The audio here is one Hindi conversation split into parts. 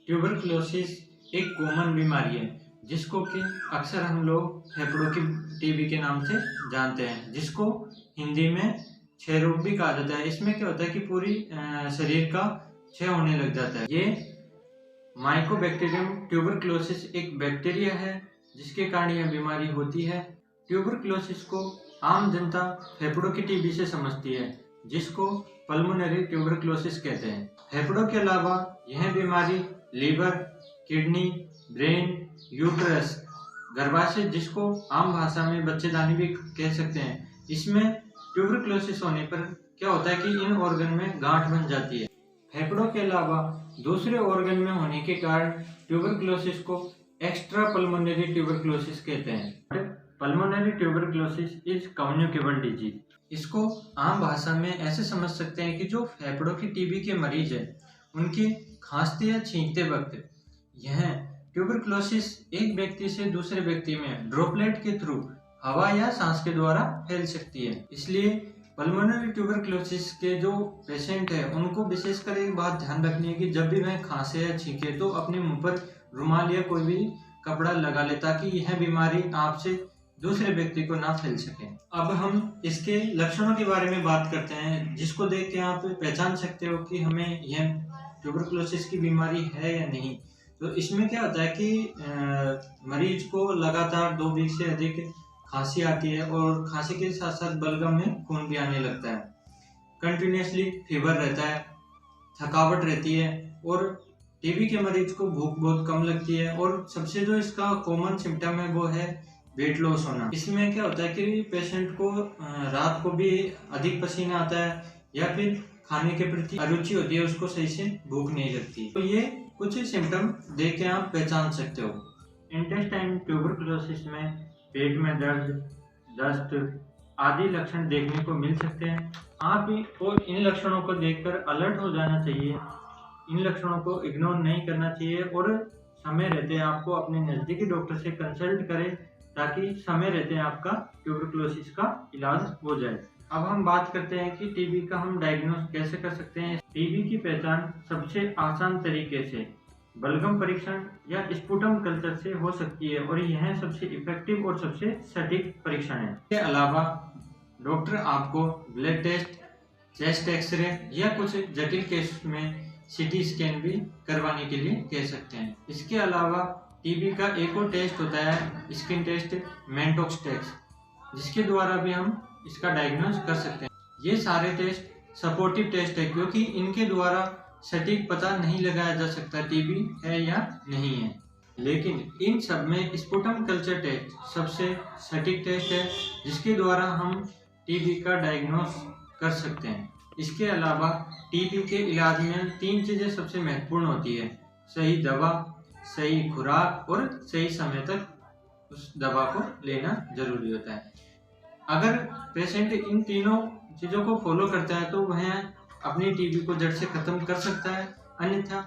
ट्यूबरकुलोसिस एक कॉमन बीमारी है जिसको कि अक्सर हम लोग फेफड़ों की टीबी के नाम से जानते हैं, जिसको हिंदी में क्षय रोग भी कहा जाता है। इसमें क्या होता है कि पूरी शरीर का क्षय होने लग जाता है। ये माइकोबैक्टीरियम ट्यूबरकुलोसिस एक बैक्टीरिया है जिसके कारण यह बीमारी होती है। ट्यूबरकुलोसिस को आम जनता फेफड़ों की टीबी से समझती है, जिसको पल्मोनरी ट्यूबरकुलोसिस कहते हैं। फेफड़ों के अलावा यह बीमारी लीवर, किडनी, ब्रेन, यूट्रस, गर्भाशय, जिसको आम भाषा में बच्चेदानी भी कह सकते हैं, इसमें ट्यूबरकुलोसिस होने पर क्या होता है कि इन ऑर्गन में गांठ बन जाती है। फेफड़ों के अलावा दूसरे ऑर्गन में होने के कारण ट्यूबरकुलोसिस को एक्स्ट्रा पल्मोनरी ट्यूबरकुलोसिस कहते हैं। Pulmonary tuberculosis is communicable disease. इसको आम भाषा में ऐसे समझ सकते हैं कि जो फेफड़ों की टीबी के मरीज है, उनके खांसते या छींकते वक्त यह ट्यूबरकुलोसिस एक व्यक्ति से दूसरे व्यक्ति में ड्रॉपलेट के थ्रू हवा या सांस के द्वारा फैल सकती है। इसलिए पल्मोनरी ट्यूबरकुलोसिस के जो पेशेंट है उनको विशेषकर एक बात ध्यान रखनी है कि जब भी वह खांसे या छींके तो अपने मुंह पर रुमाल या कोई भी कपड़ा लगा ले, ताकि यह बीमारी आपसे दूसरे व्यक्ति को ना फैल सके। अब हम इसके लक्षणों के बारे में बात करते हैं, जिसको देख के आप पहचान सकते हो कि हमें यह ट्यूबरकुलोसिस की बीमारी है या नहीं। तो इसमें क्या होता है कि मरीज को लगातार 2 वीक से अधिक खांसी आती है और खांसी के साथ साथ बलगम में खून भी आने लगता है। कंटिन्यूसली फीवर रहता है, थकावट रहती है और टीबी के मरीज को भूख बहुत कम लगती है। और सबसे जो इसका कॉमन सिम्टम है वो है वेट लॉस होना। इसमें क्या होता है कि पेशेंट को रात को भी अधिक पसीना आता है या फिर खाने के प्रति अरुचि होती है, उसको सही से भूख नहीं लगती। तो ये कुछ सिम्टम देख के आप पहचान सकते हो। इंटेस्टाइन ट्यूबरकुलोसिस में पेट में दर्द, दस्त आदि लक्षण देखने को मिल सकते हैं। आप को इन लक्षणों को देखकर अलर्ट हो जाना चाहिए, इन लक्षणों को इग्नोर नहीं करना चाहिए और समय रहते आपको अपने नज़दीकी डॉक्टर से कंसल्ट करें, ताकि समय रहते आपका ट्यूबरकुलोसिस का इलाज हो जाए। अब हम बात करते हैं कि टीबी का हम डायग्नोस कैसे कर सकते हैं। टीबी की पहचान सबसे आसान तरीके से बलगम परीक्षण या स्पुटम कल्चर से हो सकती है और यह सबसे इफेक्टिव और सबसे सटीक परीक्षण है। इसके अलावा डॉक्टर आपको ब्लड टेस्ट, चेस्ट एक्सरे या कुछ जटिल केस में सीटी स्कैन भी करवाने के लिए कह सकते हैं। इसके अलावा टीबी का एक और टेस्ट होता है स्किन टेस्ट, मेंटॉक्स टेस्ट, जिसके द्वारा भी हम इसका डायग्नोस कर सकते हैं। ये सारे टेस्ट सपोर्टिव टेस्ट है, क्योंकि इनके द्वारा सटीक पता नहीं लगाया जा सकता टीबी है या नहीं है, लेकिन इन सब में स्पुटम कल्चर टेस्ट सबसे सटीक टेस्ट है, जिसके द्वारा हम टीबी का डायग्नोस कर सकते हैं। इसके अलावा टीबी के इलाज में 3 चीज़ें सबसे महत्वपूर्ण होती है: सही दवा, सही खुराक और सही समय तक उस दवा को लेना जरूरी होता है। अगर पेशेंट इन तीनों चीज़ों को फॉलो करता है तो वह अपनी टीबी को जड़ से खत्म कर सकता है, अन्यथा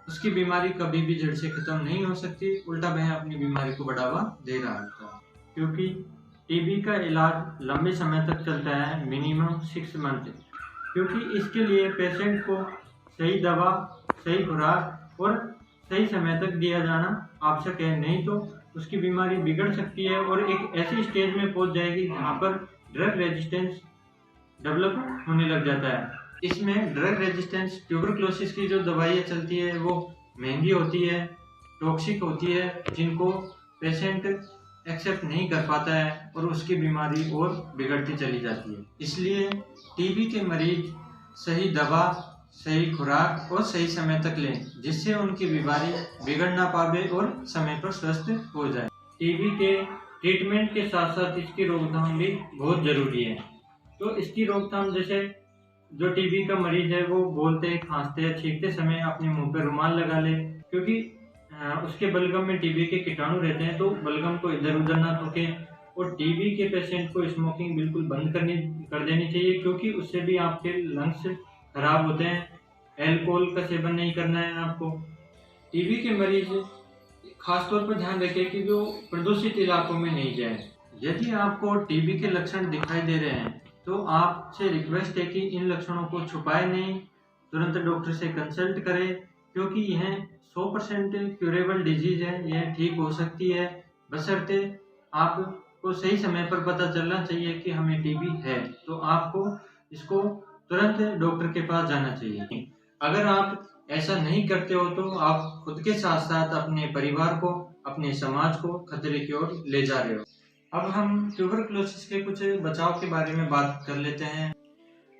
उसकी बीमारी कभी भी जड़ से खत्म नहीं हो सकती, उल्टा वह अपनी बीमारी को बढ़ावा दे रहा होता है। क्योंकि टीबी का इलाज लंबे समय तक चलता है, मिनिमम 6 मंथ, क्योंकि इसके लिए पेशेंट को सही दवा, सही खुराक और सही समय तक दिया जाना आवश्यक है, नहीं तो उसकी बीमारी बिगड़ सकती है और एक ऐसी स्टेज में पहुंच जाएगी जहां पर ड्रग रेजिस्टेंस डेवलप होने लग जाता है। इसमें ड्रग रेजिस्टेंस ट्यूबरकुलोसिस की जो दवाइयाँ चलती है वो महंगी होती है, टॉक्सिक होती है, जिनको पेशेंट एक्सेप्ट नहीं कर पाता है और उसकी बीमारी और बिगड़ती चली जाती है। इसलिए टीबी के मरीज सही दवा, सही खुराक और सही समय तक लें, जिससे उनकी बीमारी बिगड़ ना पावे और समय पर स्वस्थ हो जाए। टीबी के ट्रीटमेंट के साथ साथ इसकी रोकथाम भी बहुत ज़रूरी है। तो इसकी रोकथाम जैसे जो टीबी का मरीज है वो बोलते, खांसते या छींकते समय अपने मुंह पर रुमाल लगा ले, क्योंकि उसके बलगम में टीबी के कीटाणु रहते हैं, तो बलगम को इधर उधर ना थूके। और टीबी के पेशेंट को स्मोकिंग बिल्कुल बंद कर देनी चाहिए, क्योंकि उससे भी आपके लंग्स खराब होते हैं। अल्कोहल का सेवन नहीं करना है आपको। टीबी के मरीज खासतौर पर ध्यान रखें कि जो प्रदूषित इलाकों में नहीं जाए। यदि आपको टीबी के लक्षण दिखाई दे रहे हैं तो आपसे रिक्वेस्ट है कि इन लक्षणों को छुपाए नहीं, तुरंत डॉक्टर से कंसल्ट करें, क्योंकि यह 100% क्यूरेबल डिजीज है, यह ठीक हो सकती है, बशर्ते आपको सही समय पर पता चलना चाहिए कि हमें टीबी है, तो आपको इसको तुरंत डॉक्टर के पास जाना चाहिए। अगर आप ऐसा नहीं करते हो तो आप खुद के साथ साथ अपने परिवार को, अपने समाज को खतरे की ओर ले जा रहे हो। अब हम ट्यूबरक्लोसिस के कुछ बचाव के बारे में बात कर लेते हैं।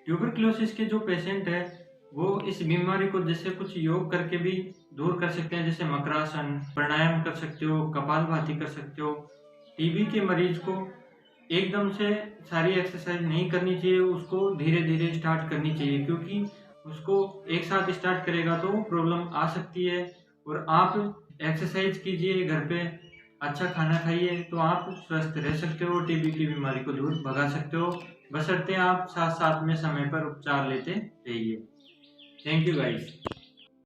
ट्यूबरक्लोसिस के जो पेशेंट है वो इस बीमारी को जैसे कुछ योग करके भी दूर कर सकते हैं, जैसे मकरासन, प्राणायाम कर सकते हो, कपालभाति कर सकते हो। टीबी के मरीज को एकदम से सारी एक्सरसाइज नहीं करनी चाहिए, उसको धीरे धीरे स्टार्ट करनी चाहिए, क्योंकि उसको एक साथ स्टार्ट करेगा तो प्रॉब्लम आ सकती है। और आप एक्सरसाइज कीजिए, घर पे अच्छा खाना खाइए, तो आप स्वस्थ रह सकते हो, टीबी की बीमारी को दूर भगा सकते हो, बशर्ते आप साथ साथ में समय पर उपचार लेते रहिए। Thank you guys.